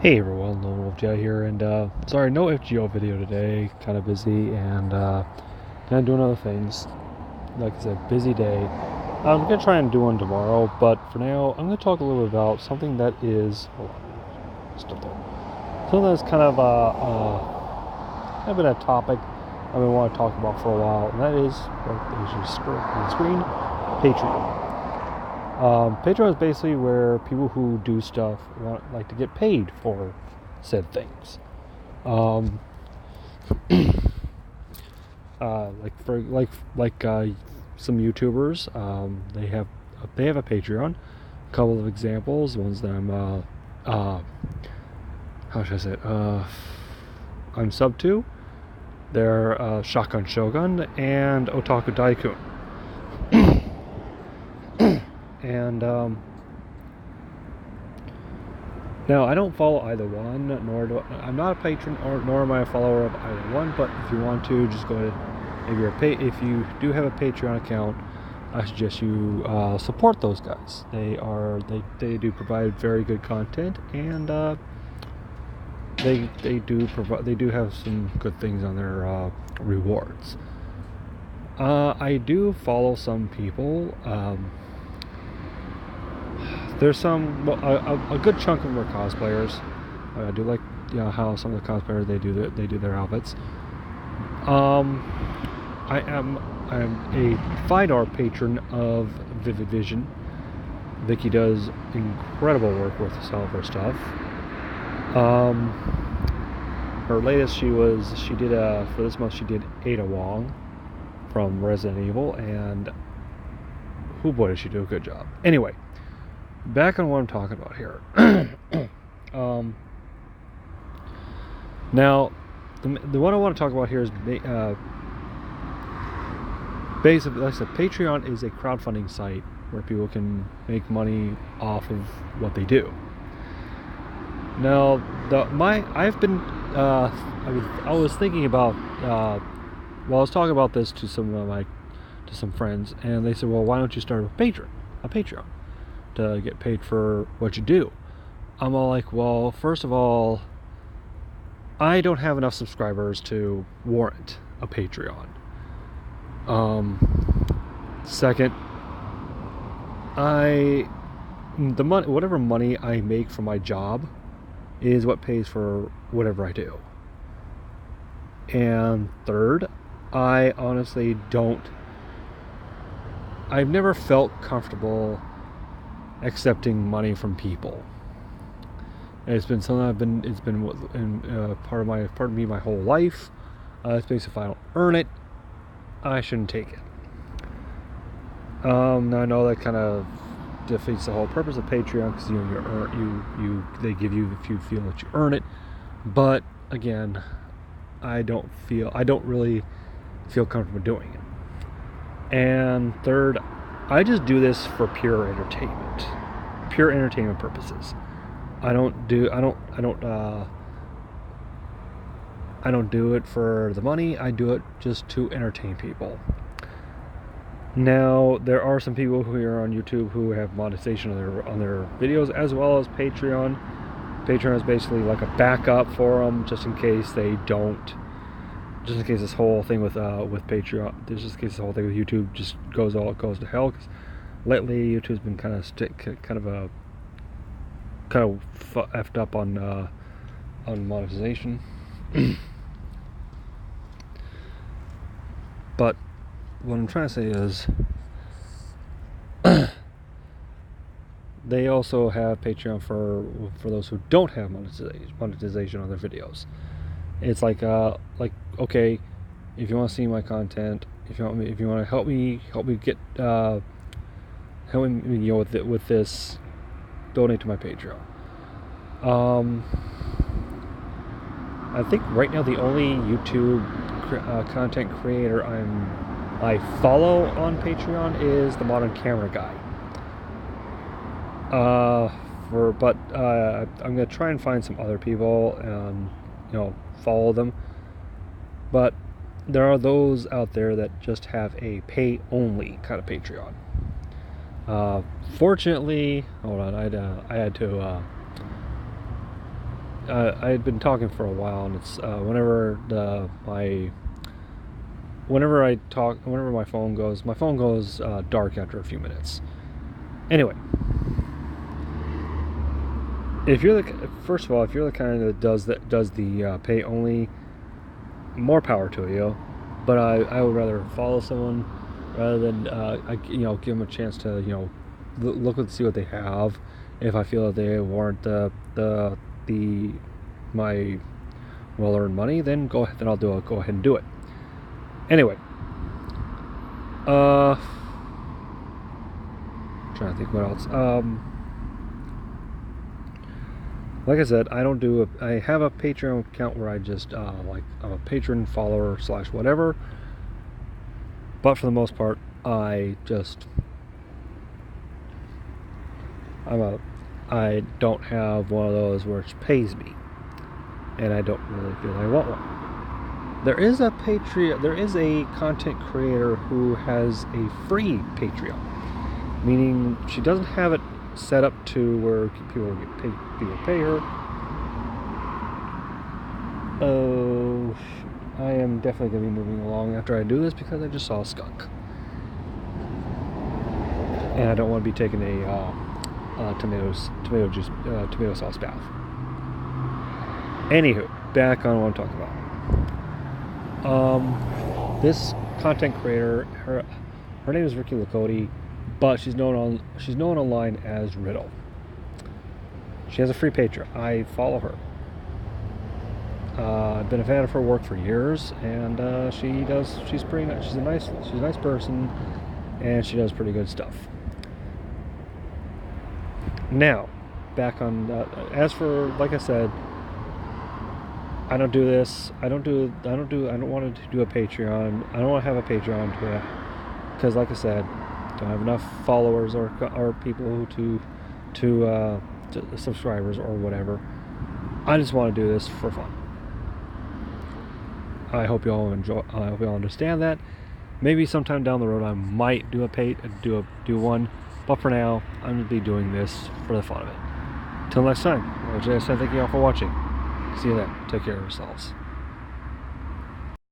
Hey everyone, Lone Wolf Jet here, and sorry, no FGO video today. Kind of busy and kind of doing other things. Like I said, busy day. I'm gonna try and do one tomorrow, but for now, I'm gonna talk a little bit about something that is stuff there. Something that's kind of been a topic I've been wanting to talk about for a while, and that is what is your screen, Patreon. Patreon is basically where people who do stuff like to get paid for said things. Um, like some YouTubers, they have a Patreon. A couple of examples, ones that how should I say it? I'm sub to. They're Shotgun Shogun and Otaku Daikun. And now I don't follow either one, I'm not a patron, nor am I a follower of either one. But if you want to, just go ahead. If you do have a Patreon account, I suggest you support those guys. They do provide very good content, and they do have some good things on their rewards. I do follow some people. There's a good chunk of them are cosplayers. I do like how some of the cosplayers they do their outfits. I'm a $5 patron of Vivid Vision. Vicky does incredible work with some of her stuff. Her latest she did for this month she did Ada Wong from Resident Evil, and oh boy, did she do a good job. Anyway, back on what I'm talking about here. Now, the one I want to talk about here is basically, like I said, Patreon is a crowdfunding site where people can make money off of what they do. Now, I was thinking about I was talking about this to some friends, and they said, "Well, why don't you start a Patreon to get paid for what you do?" I'm all like, "Well, first of all, I don't have enough subscribers to warrant a Patreon. Second, whatever money I make from my job is what pays for whatever I do. And third, I honestly I've never felt comfortable accepting money from people. And it's been something it's been part of me my whole life. It's basically, if I don't earn it, I shouldn't take it. Now I know that kind of defeats the whole purpose of Patreon, because they give you if you feel that you earn it. But again, I don't really feel comfortable doing it. And third, I just do this for pure entertainment purposes. I don't do it for the money. I do it just to entertain people. Now, there are some people who are on YouTube who have monetization on their videos, as well as Patreon. Patreon is basically like a backup for them, just in case they don't. Just in case this whole thing with Patreon, just in case this whole thing with YouTube just goes to hell. Because lately, YouTube's been kind of effed up on monetization. But what I'm trying to say is, they also have Patreon for those who don't have monetization on their videos. It's like okay, if you want to see my content, if you want to help me get with this, donate to my Patreon. I think right now the only YouTube content creator I follow on Patreon is the Modern Camera Guy. I'm gonna try and find some other people and follow them. But there are those out there that just have a pay only kind of Patreon. Fortunately, hold on, I had to I had been talking for a while, and it's whenever I talk, whenever my phone goes dark after a few minutes. Anyway, if you're first of all, if you're the kind that does the pay only, more power to you. But I would rather follow someone rather than give them a chance to look and see what they have. If I feel that they warrant the my well-earned money, then go ahead. Then I'll go ahead and do it. Anyway, trying to think what else. Like I said, I have a Patreon account where I just I'm a patron follower / whatever. But for the most part, I don't have one of those where it pays me, and I don't really feel I want one. There is a content creator who has a free Patreon, meaning she doesn't have it set up to where people pay her. Oh, I am definitely going to be moving along after I do this because I just saw a skunk, and I don't want to be taking a tomato sauce bath. Anywho, back on what I'm talking about. This content creator, her name is Ricky Lakoti, but she's known online as Riddle. She has a free Patreon. I follow her. I've been a fan of her work for years, and she's pretty nice. She's a nice person, and she does pretty good stuff. Now, back on as for, like I said, I don't do this. I don't want to do a Patreon. I don't want to have a Patreon because, like I said, don't have enough followers or people to subscribers or whatever. I just want to do this for fun. I hope you all enjoy. I hope you all understand that. Maybe sometime down the road I might do one, but for now I'm gonna be doing this for the fun of it. Till next time, I say thank you all for watching. See you then. Take care of yourselves.